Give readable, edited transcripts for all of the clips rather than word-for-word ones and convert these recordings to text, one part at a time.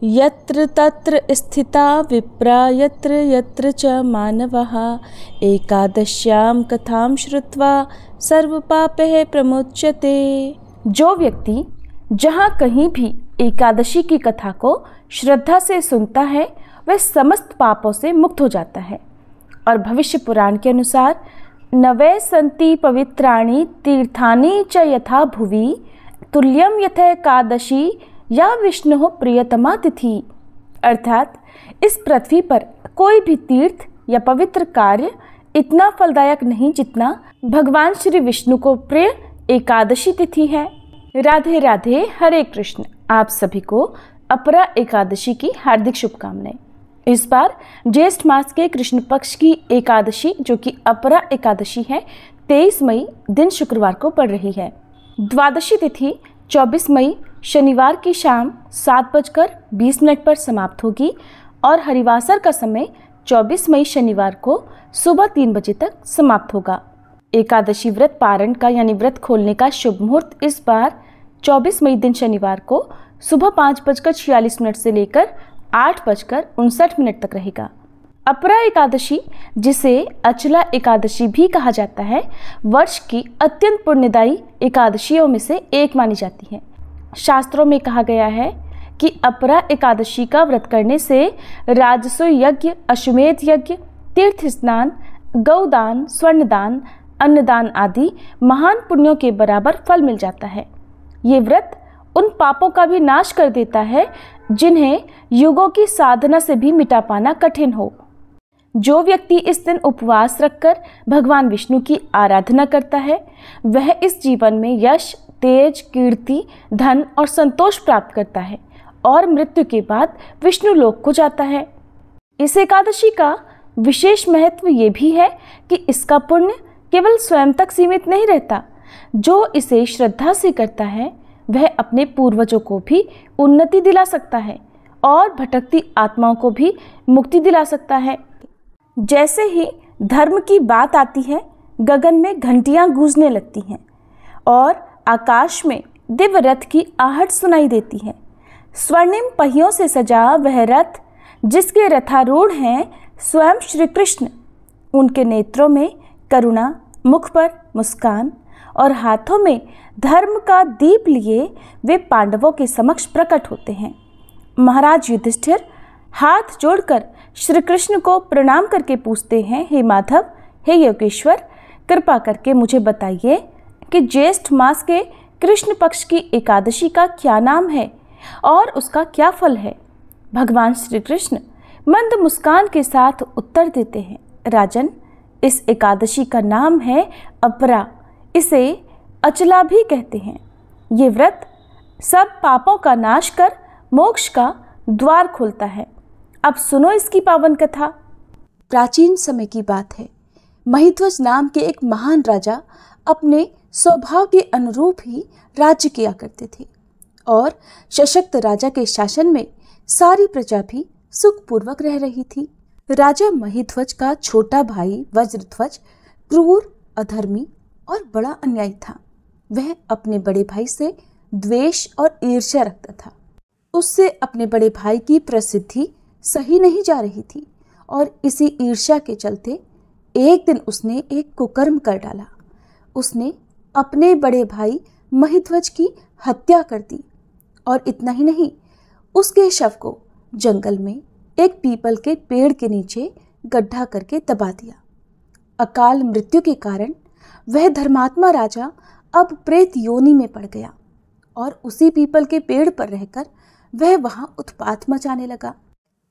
यत्र तत्र स्थिता विप्रा यत्र यत्र च मानवः एकादश्यां कथां श्रुत्वा सर्वपापैः प्रमुच्यते। जो व्यक्ति जहाँ कहीं भी एकादशी की कथा को श्रद्धा से सुनता है वह समस्त पापों से मुक्त हो जाता है। और भविष्य पुराण के अनुसार नवे संति पवित्राणि तीर्थानि च यथा भुवि तुल्यम यथा एकादशी या विष्णु प्रियतमा तिथि। अर्थात इस पृथ्वी पर कोई भी तीर्थ या पवित्र कार्य इतना फलदायक नहीं जितना भगवान श्री विष्णु को प्रिय एकादशी तिथि है। राधे राधे, हरे कृष्ण। आप सभी को अपरा एकादशी की हार्दिक शुभकामनाएं। इस बार ज्येष्ठ मास के कृष्ण पक्ष की एकादशी जो कि अपरा एकादशी है 23 मई दिन शुक्रवार को पड़ रही है। द्वादशी तिथि 24 मई शनिवार की शाम 7:20 पर समाप्त होगी और हरिवासर का समय 24 मई शनिवार को सुबह 3 बजे तक समाप्त होगा। एकादशी व्रत पारण का यानी व्रत खोलने का शुभ मुहूर्त इस बार 24 मई दिन शनिवार को सुबह 5:46 से लेकर 8:59 तक रहेगा। अपरा एकादशी, जिसे अचला एकादशी भी कहा जाता है, वर्ष की अत्यंत पुण्यदायी एकादशियों में से एक मानी जाती है। शास्त्रों में कहा गया है कि अपरा एकादशी का व्रत करने से राजस्व यज्ञ, अश्वमेध यज्ञ, तीर्थ स्नान, गौदान, स्वर्णदान, अन्नदान आदि महान पुण्यों के बराबर फल मिल जाता है। ये व्रत उन पापों का भी नाश कर देता है जिन्हें युगों की साधना से भी मिटा पाना कठिन हो। जो व्यक्ति इस दिन उपवास रखकर भगवान विष्णु की आराधना करता है वह इस जीवन में यश, तेज, कीर्ति, धन और संतोष प्राप्त करता है और मृत्यु के बाद विष्णु लोक को जाता है। इस एकादशी का विशेष महत्व ये भी है कि इसका पुण्य केवल स्वयं तक सीमित नहीं रहता। जो इसे श्रद्धा से करता है वह अपने पूर्वजों को भी उन्नति दिला सकता है और भटकती आत्माओं को भी मुक्ति दिला सकता है। जैसे ही धर्म की बात आती है गगन में घंटियां गूंजने लगती हैं और आकाश में दिव्य रथ की आहट सुनाई देती है। स्वर्णिम पहियों से सजा वह रथ जिसके रथारूढ़ हैं स्वयं श्री कृष्ण। उनके नेत्रों में करुणा, मुख पर मुस्कान और हाथों में धर्म का दीप लिए वे पांडवों के समक्ष प्रकट होते हैं। महाराज युधिष्ठिर हाथ जोड़कर श्री कृष्ण को प्रणाम करके पूछते हैं, हे माधव, हे योगेश्वर, कृपा करके मुझे बताइए कि ज्येष्ठ मास के कृष्ण पक्ष की एकादशी का क्या नाम है और उसका क्या फल है। भगवान श्री कृष्ण मंद मुस्कान के साथ उत्तर देते हैं, राजन, इस एकादशी का नाम है अपरा। इसे अचला भी कहते हैं। ये व्रत सब पापों का नाश कर मोक्ष का द्वार खोलता है। अब सुनो इसकी पावन कथा। प्राचीन समय की बात है। महिध्वज नाम के एक महान राजा अपने स्वभाव के अनुरूप ही राज्य किया करते थे और सशक्त राजा के शासन में सारी प्रजा भी सुखपूर्वक रह रही थी। राजा महिध्वज का छोटा भाई वज्रध्वज क्रूर, अधर्मी और बड़ा अन्यायी था। वह अपने बड़े भाई से द्वेष और ईर्ष्या रखता था। उससे अपने बड़े भाई की प्रसिद्धि सही नहीं जा रही थी और इसी ईर्ष्या के चलते एक दिन उसने एक कुकर्म कर डाला। उसने अपने बड़े भाई महिध्वज की हत्या कर दी और इतना ही नहीं, उसके शव को जंगल में एक पीपल के पेड़ के नीचे गड्ढा करके दबा दिया। अकाल मृत्यु के कारण वह धर्मात्मा राजा अब प्रेत योनि में पड़ गया और उसी पीपल के पेड़ पर रहकर वह वहां उत्पात मचाने लगा।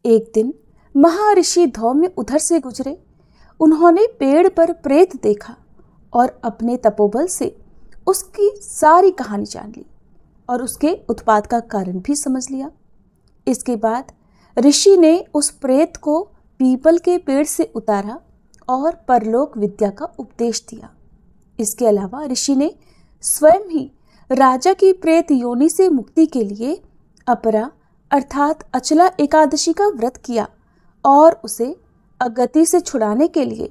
एक दिन महर्षि धौम्य उधर से गुजरे। उन्होंने पेड़ पर प्रेत देखा और अपने तपोबल से उसकी सारी कहानी जान ली और उसके उत्पात का कारण भी समझ लिया। इसके बाद ऋषि ने उस प्रेत को पीपल के पेड़ से उतारा और परलोक विद्या का उपदेश दिया। इसके अलावा ऋषि ने स्वयं ही राजा की प्रेत योनि से मुक्ति के लिए अपरा अर्थात अचला एकादशी का व्रत किया और उसे अगति से छुड़ाने के लिए,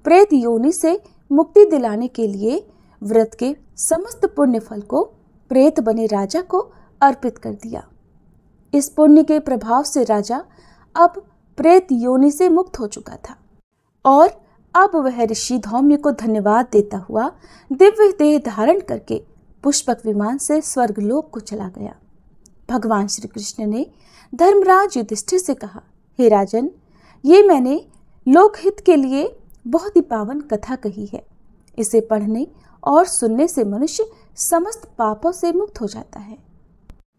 प्रेत योनि से मुक्ति दिलाने के लिए व्रत के समस्त पुण्य फल को प्रेत बने राजा को अर्पित कर दिया। इस पुण्य के प्रभाव से राजा अब प्रेत योनि से मुक्त हो चुका था और अब वह ऋषि धौम्य को धन्यवाद देता हुआ दिव्य देह धारण करके पुष्पक विमान से स्वर्गलोक को चला गया। भगवान श्री कृष्ण ने धर्मराज युधिष्ठिर से कहा, हे राजन, ये मैंने लोकहित के लिए बहुत ही पावन कथा कही है। इसे पढ़ने और सुनने से मनुष्य समस्त पापों से मुक्त हो जाता है।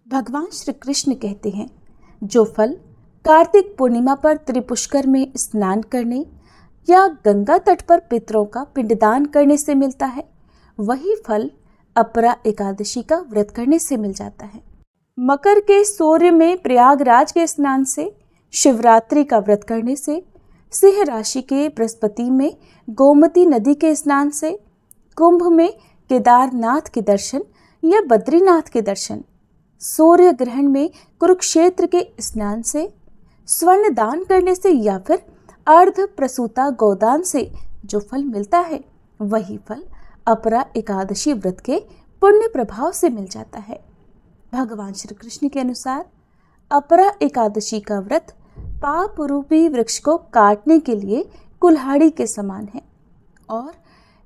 भगवान श्री कृष्ण कहते हैं, जो फल कार्तिक पूर्णिमा पर त्रिपुष्कर में स्नान करने या गंगा तट पर पितरों का पिंडदान करने से मिलता है, वही फल अपरा एकादशी का व्रत करने से मिल जाता है। मकर के सूर्य में प्रयागराज के स्नान से, शिवरात्रि का व्रत करने से, सिंह राशि के बृहस्पति में गोमती नदी के स्नान से, कुंभ में केदारनाथ के दर्शन या बद्रीनाथ के दर्शन, सूर्य ग्रहण में कुरुक्षेत्र के स्नान से, स्वर्ण दान करने से या फिर अर्ध प्रसूता गोदान से जो फल मिलता है, वही फल अपरा एकादशी व्रत के पुण्य प्रभाव से मिल जाता है। भगवान श्री कृष्ण के अनुसार अपरा एकादशी का व्रत पाप रूपी वृक्ष को काटने के लिए कुल्हाड़ी के समान है और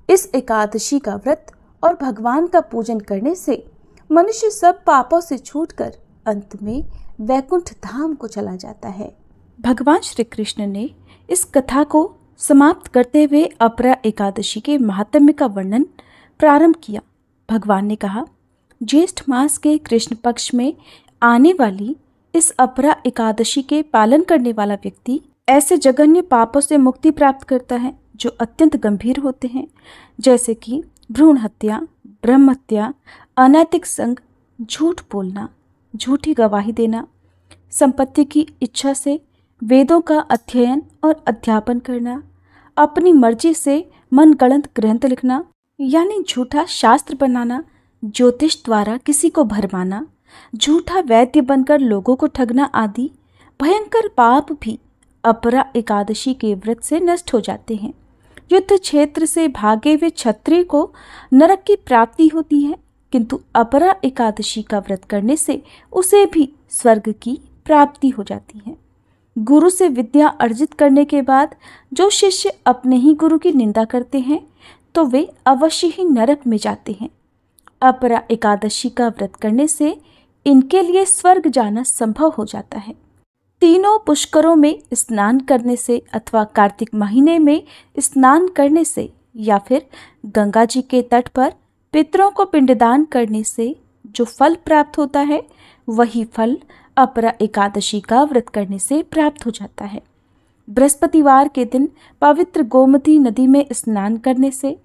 इस एकादशी का व्रत और भगवान का पूजन करने से मनुष्य सब पापों से छूटकर अंत में वैकुंठ धाम को चला जाता है। भगवान श्री कृष्ण ने इस कथा को समाप्त करते हुए अपरा एकादशी के महात्म्य का वर्णन प्रारंभ किया। भगवान ने कहा, ज्येष्ठ मास के कृष्ण पक्ष में आने वाली इस अपरा एकादशी के पालन करने वाला व्यक्ति ऐसे जघन्य पापों से मुक्ति प्राप्त करता है जो अत्यंत गंभीर होते हैं, जैसे कि भ्रूण हत्या, ब्रह्म हत्या, अनैतिक संग, झूठ बोलना, झूठी गवाही देना, संपत्ति की इच्छा से वेदों का अध्ययन और अध्यापन करना, अपनी मर्जी से मनगढ़ंत ग्रंथ लिखना यानी झूठा शास्त्र बनाना, ज्योतिष द्वारा किसी को भरमाना, झूठा वैद्य बनकर लोगों को ठगना आदि भयंकर पाप भी अपरा एकादशी के व्रत से नष्ट हो जाते हैं। युद्ध क्षेत्र से भागे हुए क्षत्रिय को नरक की प्राप्ति होती है, किंतु अपरा एकादशी का व्रत करने से उसे भी स्वर्ग की प्राप्ति हो जाती है। गुरु से विद्या अर्जित करने के बाद जो शिष्य अपने ही गुरु की निंदा करते हैं तो वे अवश्य ही नरक में जाते हैं। अपरा एकादशी का व्रत करने से इनके लिए स्वर्ग जाना संभव हो जाता है। तीनों पुष्करों में स्नान करने से अथवा कार्तिक महीने में स्नान करने से या फिर गंगा जी के तट पर पितरों को पिंडदान करने से जो फल प्राप्त होता है, वही फल अपरा एकादशी का व्रत करने से प्राप्त हो जाता है। बृहस्पतिवार के दिन पवित्र गोमती नदी में स्नान करने से,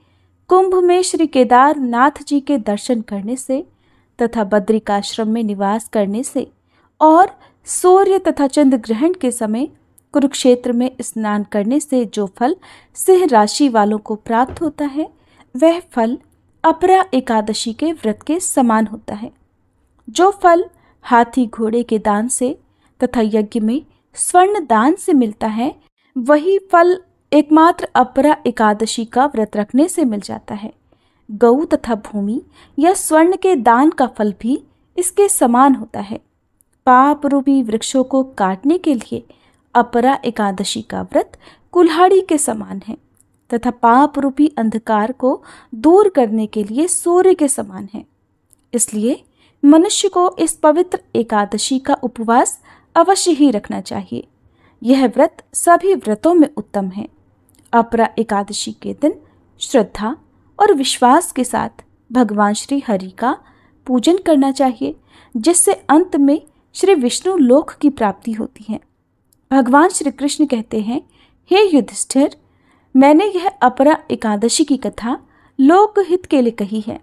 कुंभ में श्री केदारनाथ जी के दर्शन करने से तथा बद्रिकाश्रम में निवास करने से और सूर्य तथा चंद्र ग्रहण के समय कुरुक्षेत्र में स्नान करने से जो फल सिंह राशि वालों को प्राप्त होता है, वह फल अपरा एकादशी के व्रत के समान होता है। जो फल हाथी घोड़े के दान से तथा यज्ञ में स्वर्ण दान से मिलता है, वही फल एकमात्र अपरा एकादशी का व्रत रखने से मिल जाता है। गऊ तथा भूमि या स्वर्ण के दान का फल भी इसके समान होता है। पाप रूपी वृक्षों को काटने के लिए अपरा एकादशी का व्रत कुल्हाड़ी के समान है तथा पाप रूपी अंधकार को दूर करने के लिए सूर्य के समान है। इसलिए मनुष्य को इस पवित्र एकादशी का उपवास अवश्य ही रखना चाहिए। यह व्रत सभी व्रतों में उत्तम है। अपरा एकादशी के दिन श्रद्धा और विश्वास के साथ भगवान श्री हरि का पूजन करना चाहिए, जिससे अंत में श्री विष्णु लोक की प्राप्ति होती है। भगवान श्री कृष्ण कहते हैं, हे युधिष्ठिर, मैंने यह अपरा एकादशी की कथा लोकहित के लिए कही है।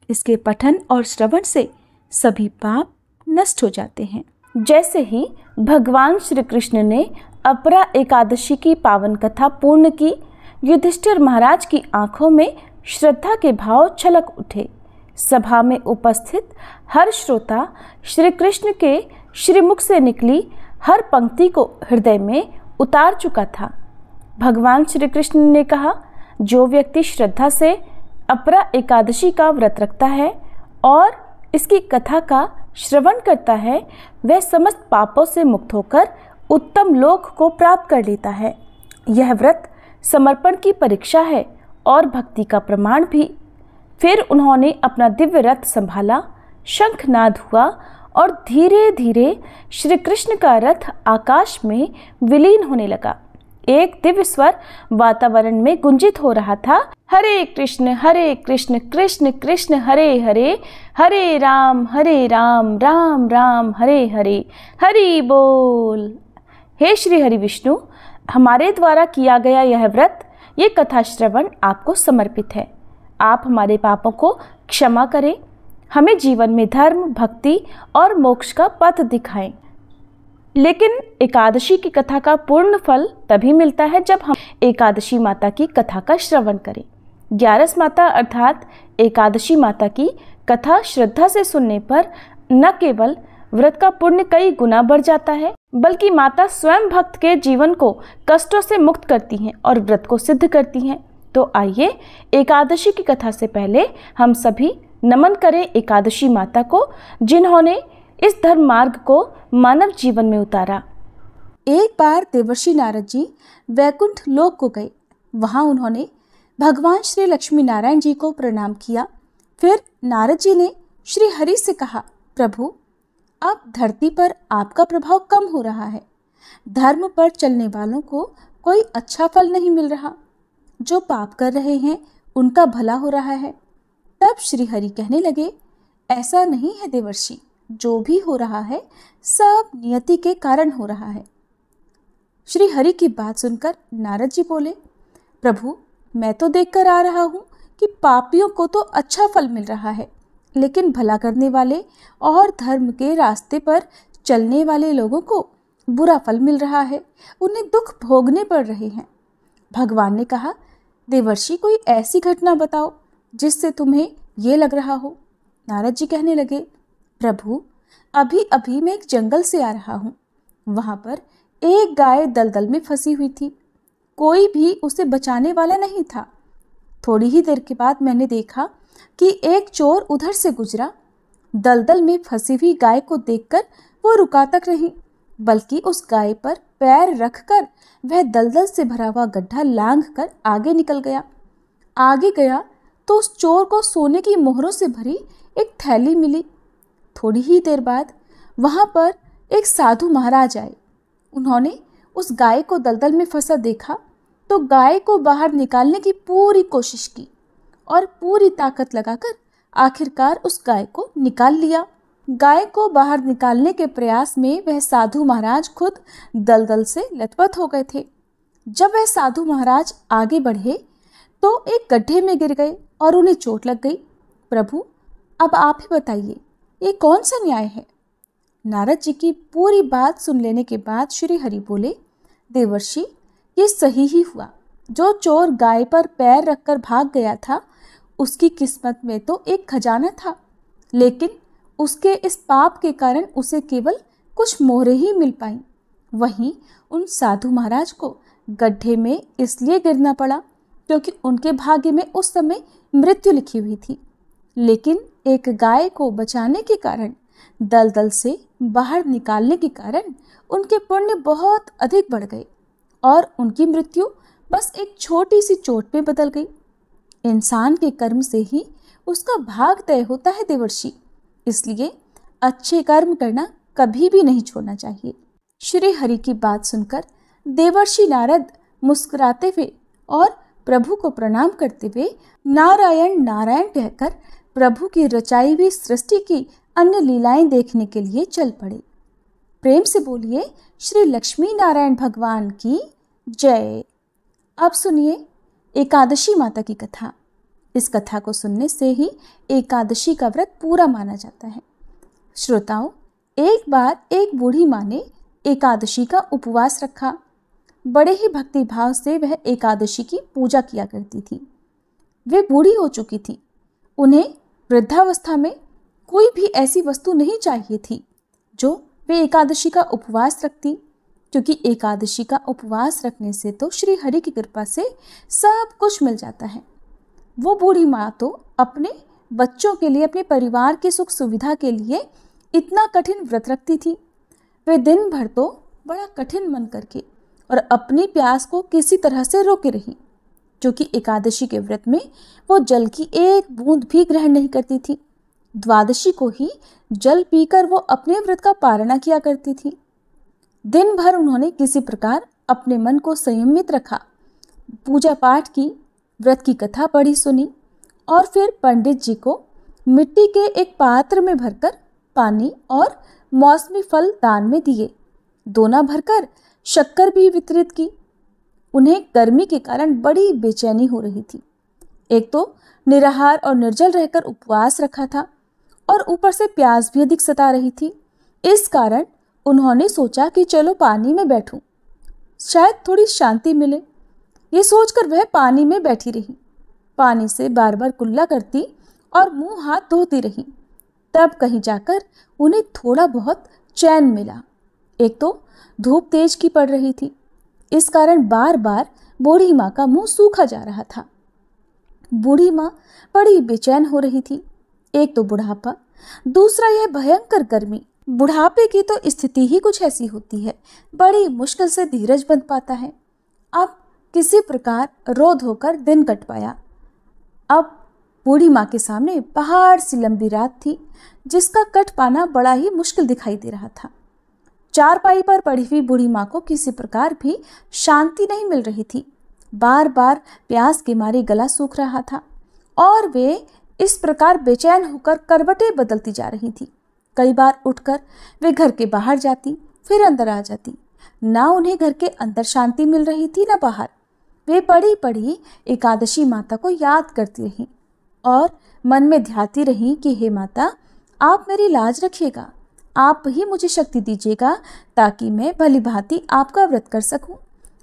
इसके पठन और श्रवण से सभी पाप नष्ट हो जाते हैं। जैसे ही भगवान श्री कृष्ण ने अपरा एकादशी की पावन कथा पूर्ण की, युधिष्ठिर महाराज की आंखों में श्रद्धा के भाव छलक उठे। सभा में उपस्थित हर श्रोता श्री कृष्ण के श्रीमुख से निकली हर पंक्ति को हृदय में उतार चुका था। भगवान श्री कृष्ण ने कहा, जो व्यक्ति श्रद्धा से अपरा एकादशी का व्रत रखता है और इसकी कथा का श्रवण करता है वह समस्त पापों से मुक्त होकर उत्तम लोक को प्राप्त कर लेता है। यह व्रत समर्पण की परीक्षा है और भक्ति का प्रमाण भी। फिर उन्होंने अपना दिव्य रथ संभाला, शंखनाद हुआ और धीरे धीरे श्री कृष्ण का रथ आकाश में विलीन होने लगा। एक दिव्य स्वर वातावरण में गुंजित हो रहा था, हरे कृष्ण कृष्ण कृष्ण हरे हरे, हरे राम राम राम हरे हरे, हरि बोल। हे श्री हरि विष्णु, हमारे द्वारा किया गया यह व्रत, ये कथा श्रवण आपको समर्पित है। आप हमारे पापों को क्षमा करें, हमें जीवन में धर्म, भक्ति और मोक्ष का पथ दिखाएं। लेकिन एकादशी की कथा का पूर्ण फल तभी मिलता है जब हम एकादशी माता की कथा का श्रवण करें। 11 माता अर्थात एकादशी माता की कथा श्रद्धा से सुनने पर न केवल व्रत का पुण्य कई गुना बढ़ जाता है, बल्कि माता स्वयं भक्त के जीवन को कष्टों से मुक्त करती हैं और व्रत को सिद्ध करती हैं। तो आइए एकादशी की कथा से पहले हम सभी नमन करें एकादशी माता को, जिन्होंने इस धर्म मार्ग को मानव जीवन में उतारा। एक बार देवर्षि नारद जी वैकुंठ लोक को गए। वहां उन्होंने भगवान श्री लक्ष्मी नारायण जी को प्रणाम किया। फिर नारद जी ने श्री हरि से कहा, प्रभु, अब धरती पर आपका प्रभाव कम हो रहा है। धर्म पर चलने वालों को कोई अच्छा फल नहीं मिल रहा। जो पाप कर रहे हैं उनका भला हो रहा है। तब श्री हरि कहने लगे, ऐसा नहीं है देवर्षि, जो भी हो रहा है सब नियति के कारण हो रहा है। श्री हरि की बात सुनकर नारद जी बोले, प्रभु, मैं तो देखकर आ रहा हूँ कि पापियों को तो अच्छा फल मिल रहा है, लेकिन भला करने वाले और धर्म के रास्ते पर चलने वाले लोगों को बुरा फल मिल रहा है, उन्हें दुख भोगने पड़ रहे हैं। भगवान ने कहा, देवर्षि, कोई ऐसी घटना बताओ जिससे तुम्हें ये लग रहा हो। नारद जी कहने लगे, प्रभु, अभी अभी मैं एक जंगल से आ रहा हूँ। वहाँ पर एक गाय दलदल में फंसी हुई थी। कोई भी उसे बचाने वाला नहीं था। थोड़ी ही देर के बाद मैंने देखा कि एक चोर उधर से गुजरा। दलदल में फंसी हुई गाय को देखकर वो रुका तक नहीं, बल्कि उस गाय पर पैर रखकर वह दलदल से भरा हुआ गड्ढा लांघ कर आगे निकल गया। आगे गया तो उस चोर को सोने की मोहरों से भरी एक थैली मिली। थोड़ी ही देर बाद वहाँ पर एक साधु महाराज आए। उन्होंने उस गाय को दलदल में फंसा देखा तो गाय को बाहर निकालने की पूरी कोशिश की और पूरी ताकत लगाकर आखिरकार उस गाय को निकाल लिया। गाय को बाहर निकालने के प्रयास में वह साधु महाराज खुद दलदल से लथपथ हो गए थे। जब वह साधु महाराज आगे बढ़े तो एक गड्ढे में गिर गए और उन्हें चोट लग गई। प्रभु, अब आप ही बताइए, ये कौन सा न्याय है? नारद जी की पूरी बात सुन लेने के बाद श्री हरि बोले, देवर्षि, ये सही ही हुआ। जो चोर गाय पर पैर रखकर भाग गया था, उसकी किस्मत में तो एक खजाना था, लेकिन उसके इस पाप के कारण उसे केवल कुछ मोहरें ही मिल पाईं। वहीं उन साधु महाराज को गड्ढे में इसलिए गिरना पड़ा क्योंकि उनके भाग्य में उस समय मृत्यु लिखी हुई थी। लेकिन एक गाय को बचाने के कारण, दलदल से बाहर निकालने के कारण उनके पुण्य बहुत अधिक बढ़ गए और उनकी मृत्यु बस एक छोटी सी चोट में बदल गई। इंसान के कर्म से ही उसका भाग तय होता है देवर्षि, इसलिए अच्छे कर्म करना कभी भी नहीं छोड़ना चाहिए। श्री हरि की बात सुनकर देवर्षि नारद मुस्कुराते हुए और प्रभु को प्रणाम करते हुए नारायण नारायण कहकर प्रभु की रचाई हुई सृष्टि की अन्य लीलाएं देखने के लिए चल पड़े। प्रेम से बोलिए, श्री लक्ष्मी नारायण भगवान की जय। अब सुनिए एकादशी माता की कथा। इस कथा को सुनने से ही एकादशी का व्रत पूरा माना जाता है। श्रोताओं, एक बार एक बूढ़ी माँ ने एकादशी का उपवास रखा। बड़े ही भक्ति भाव से वह एकादशी की पूजा किया करती थी। वे बूढ़ी हो चुकी थी। उन्हें वृद्धावस्था में कोई भी ऐसी वस्तु नहीं चाहिए थी जो वे एकादशी का उपवास रखती, क्योंकि एकादशी का उपवास रखने से तो श्री हरि की कृपा से सब कुछ मिल जाता है। वो बूढ़ी माँ तो अपने बच्चों के लिए, अपने परिवार की सुख सुविधा के लिए इतना कठिन व्रत रखती थी। वे दिन भर तो बड़ा कठिन मन करके और अपनी प्यास को किसी तरह से रोके रही, क्योंकि एकादशी के व्रत में वो जल की एक बूंद भी ग्रहण नहीं करती थी। द्वादशी को ही जल पीकर वो अपने व्रत का पारणा किया करती थी। दिन भर उन्होंने किसी प्रकार अपने मन को संयमित रखा, पूजा पाठ की, व्रत की कथा पढ़ी सुनी और फिर पंडित जी को मिट्टी के एक पात्र में भरकर पानी और मौसमी फल दान में दिए। दोना भरकर शक्कर भी वितरित की। उन्हें गर्मी के कारण बड़ी बेचैनी हो रही थी। एक तो निराहार और निर्जल रहकर उपवास रखा था और ऊपर से प्यास भी अधिक सता रही थी। इस कारण उन्होंने सोचा कि चलो पानी में बैठूं, शायद थोड़ी शांति मिले। ये सोचकर वह पानी में बैठी रही, पानी से बार बार कुल्ला करती और मुंह हाथ धोती रही। तब कहीं जाकर उन्हें थोड़ा बहुत चैन मिला। एक तो धूप तेज की पड़ रही थी, इस कारण बार बार बूढ़ी माँ का मुंह सूखा जा रहा था। बूढ़ी माँ बड़ी बेचैन हो रही थी। एक तो बुढ़ापा, दूसरा यह भयंकर गर्मी। बुढ़ापे की तो स्थिति ही कुछ ऐसी होती है, बड़ी मुश्किल से धीरज बंध पाता है। अब किसी प्रकार रो धोकर दिन कट पाया। अब बूढ़ी माँ के सामने पहाड़ सी लंबी रात थी, जिसका कट पाना बड़ा ही मुश्किल दिखाई दे रहा था। चारपाई पर पड़ी हुई बूढ़ी माँ को किसी प्रकार भी शांति नहीं मिल रही थी। बार बार प्यास के मारे गला सूख रहा था और वे इस प्रकार बेचैन होकर करवटें बदलती जा रही थी। कई बार उठकर वे घर के बाहर जाती, फिर अंदर आ जाती। ना उन्हें घर के अंदर शांति मिल रही थी, ना बाहर। वे पड़ी पड़ी एकादशी माता को याद करती रहीं और मन में ध्याती रहीं कि हे माता, आप मेरी लाज रखिएगा, आप ही मुझे शक्ति दीजिएगा ताकि मैं भली भांति आपका व्रत कर सकूं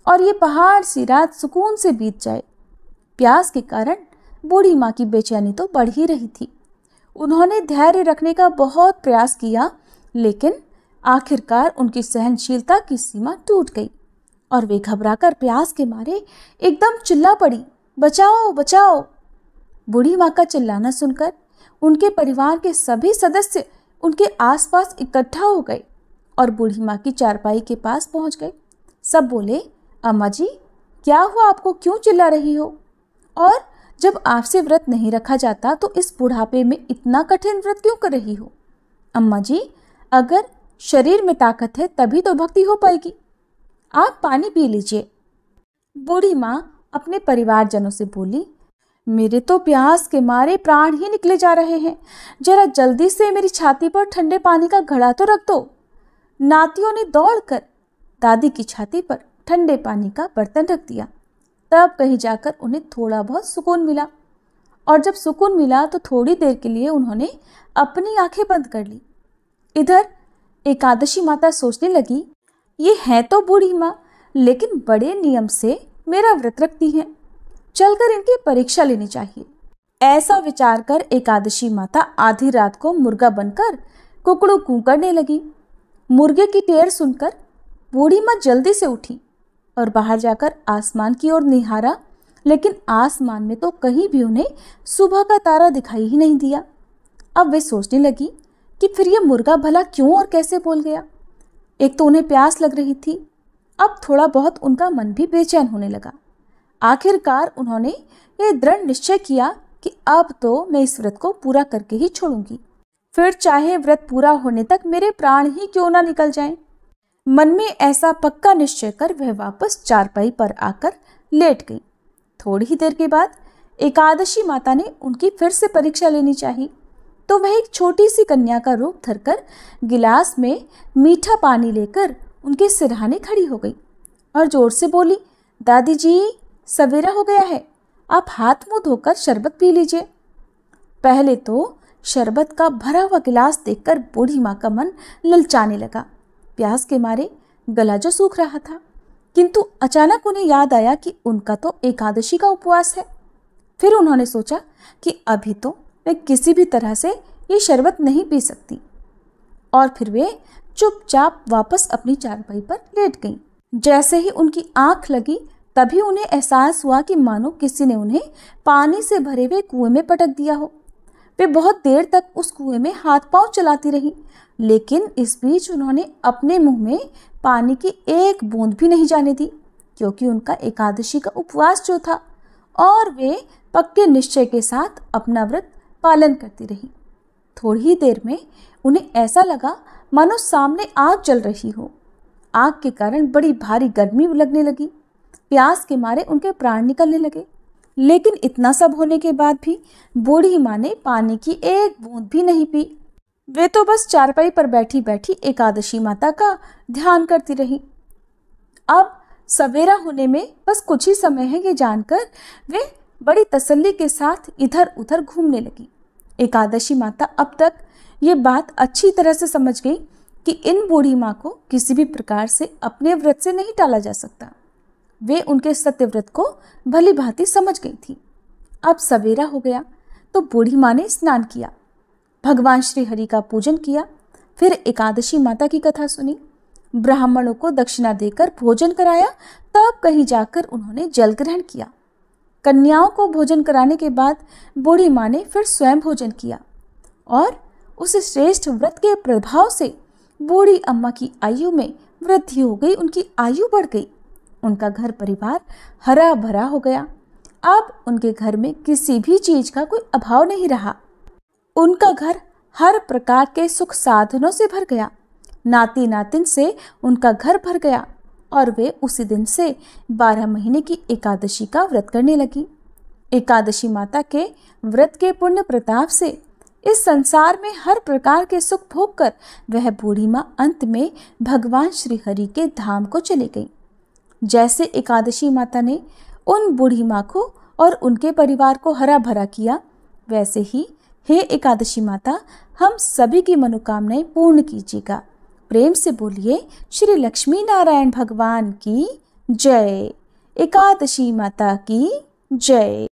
और ये पहाड़ सी रात सुकून से बीत जाए। प्यास के कारण बूढ़ी माँ की बेचैनी तो बढ़ ही रही थी। उन्होंने धैर्य रखने का बहुत प्रयास किया, लेकिन आखिरकार उनकी सहनशीलता की सीमा टूट गई और वे घबराकर प्यास के मारे एकदम चिल्ला पड़ी, बचाओ बचाओ। बूढ़ी माँ का चिल्लाना सुनकर उनके परिवार के सभी सदस्य उनके आसपास इकट्ठा हो गए और बूढ़ी माँ की चारपाई के पास पहुंच गए। सब बोले, अम्मा जी क्या हुआ, आपको क्यों चिल्ला रही हो? और जब आपसे व्रत नहीं रखा जाता तो इस बुढ़ापे में इतना कठिन व्रत क्यों कर रही हो? अम्मा जी, अगर शरीर में ताकत है तभी तो भक्ति हो पाएगी, आप पानी पी लीजिए। बूढ़ी माँ अपने परिवारजनों से बोली, मेरे तो प्यास के मारे प्राण ही निकले जा रहे हैं, जरा जल्दी से मेरी छाती पर ठंडे पानी का घड़ा तो रख दो। नातियों ने दौड़कर दादी की छाती पर ठंडे पानी का बर्तन रख दिया। तब कहीं जाकर उन्हें थोड़ा बहुत सुकून मिला और जब सुकून मिला तो थोड़ी देर के लिए उन्होंने अपनी आंखें बंद कर ली। इधर एकादशी माता सोचने लगी, ये है तो बूढ़ी माँ, लेकिन बड़े नियम से मेरा व्रत रखती हैं, चलकर इनकी परीक्षा लेनी चाहिए। ऐसा विचार कर एकादशी माता आधी रात को मुर्गा बनकर कुकड़ू कू करने लगी। मुर्गे की टेर सुनकर बूढ़ी माँ जल्दी से उठी और बाहर जाकर आसमान की ओर निहारा, लेकिन आसमान में तो कहीं भी उन्हें सुबह का तारा दिखाई ही नहीं दिया। अब वे सोचने लगी कि फिर ये मुर्गा भला क्यों और कैसे बोल गया। एक तो उन्हें प्यास लग रही थी, अब थोड़ा बहुत उनका मन भी बेचैन होने लगा। आखिरकार उन्होंने ये दृढ़ निश्चय किया कि अब तो मैं इस व्रत को पूरा करके ही छोड़ूंगी, फिर चाहे व्रत पूरा होने तक मेरे प्राण ही क्यों ना निकल जाएं। मन में ऐसा पक्का निश्चय कर वह वापस चारपाई पर आकर लेट गई। थोड़ी ही देर के बाद एकादशी माता ने उनकी फिर से परीक्षा लेनी चाहिए, तो वह एक छोटी सी कन्या का रूप धरकर गिलास में मीठा पानी लेकर उनके सिरहाने खड़ी हो गई और जोर से बोली, दादी जी सवेरा हो गया है, आप हाथ मुंह धोकर शरबत पी लीजिए। पहले तो शरबत का भरा हुआ गिलास देखकर बूढ़ी माँ का मन ललचाने लगा। प्यास के मारे गला जो सूख रहा था, किंतु अचानक उन्हें याद आया कि उनका तो एकादशी का उपवास है। फिर उन्होंने सोचा कि अभी तो वे किसी भी तरह से ये शरबत नहीं पी सकती और फिर वे चुपचाप वापस अपनी चारपाई पर लेट गईं। जैसे ही उनकी आंख लगी तभी उन्हें एहसास हुआ कि मानो किसी ने उन्हें पानी से भरे हुए कुएं में पटक दिया हो। वे बहुत देर तक उस कुएं में हाथ पांव चलाती रहीं, लेकिन इस बीच उन्होंने अपने मुंह में पानी की एक बूंद भी नहीं जाने दी, क्योंकि उनका एकादशी का उपवास जो था, और वे पक्के निश्चय के साथ अपना व्रत पालन करती रही। थोड़ी ही देर में उन्हें ऐसा लगा मानो सामने आग जल रही हो। आग के कारण बड़ी भारी गर्मी लगने लगी। प्यास के मारे उनके प्राण निकलने लगे। लेकिन इतना सब होने के बाद भी बूढ़ी माँ ने पानी की एक बूंद भी नहीं पी। वे तो बस चारपाई पर बैठी बैठी एकादशी माता का ध्यान करती रही। अब सवेरा होने में बस कुछ ही समय है, ये जानकर वे बड़ी तसल्ली के साथ इधर उधर घूमने लगी। एकादशी माता अब तक ये बात अच्छी तरह से समझ गई कि इन बूढ़ी माँ को किसी भी प्रकार से अपने व्रत से नहीं टाला जा सकता। वे उनके सत्य व्रत को भली भांति समझ गई थी। अब सवेरा हो गया तो बूढ़ी माँ ने स्नान किया, भगवान श्री हरि का पूजन किया, फिर एकादशी माता की कथा सुनी, ब्राह्मणों को दक्षिणा देकर भोजन कराया, तब कहीं जाकर उन्होंने जल ग्रहण किया। कन्याओं को भोजन कराने के बाद बूढ़ी माँ ने फिर स्वयं भोजन किया और उस श्रेष्ठ व्रत के प्रभाव से बूढ़ी अम्मा की आयु में वृद्धि हो गई, उनकी आयु बढ़ गई। उनका घर परिवार हरा भरा हो गया। अब उनके घर में किसी भी चीज का कोई अभाव नहीं रहा। उनका घर हर प्रकार के सुख साधनों से भर गया। नाती नातिन से उनका घर भर गया और वे उसी दिन से 12 महीने की एकादशी का व्रत करने लगी। एकादशी माता के व्रत के पुण्य प्रताप से इस संसार में हर प्रकार के सुख भोग कर वह बूढ़ी माँ अंत में भगवान श्री हरि के धाम को चली गई। जैसे एकादशी माता ने उन बूढ़ी माँ को और उनके परिवार को हरा भरा किया, वैसे ही हे एकादशी माता, हम सभी की मनोकामनाएं पूर्ण कीजिएगा। प्रेम से बोलिए श्री लक्ष्मी नारायण भगवान की जय। एकादशी माता की जय।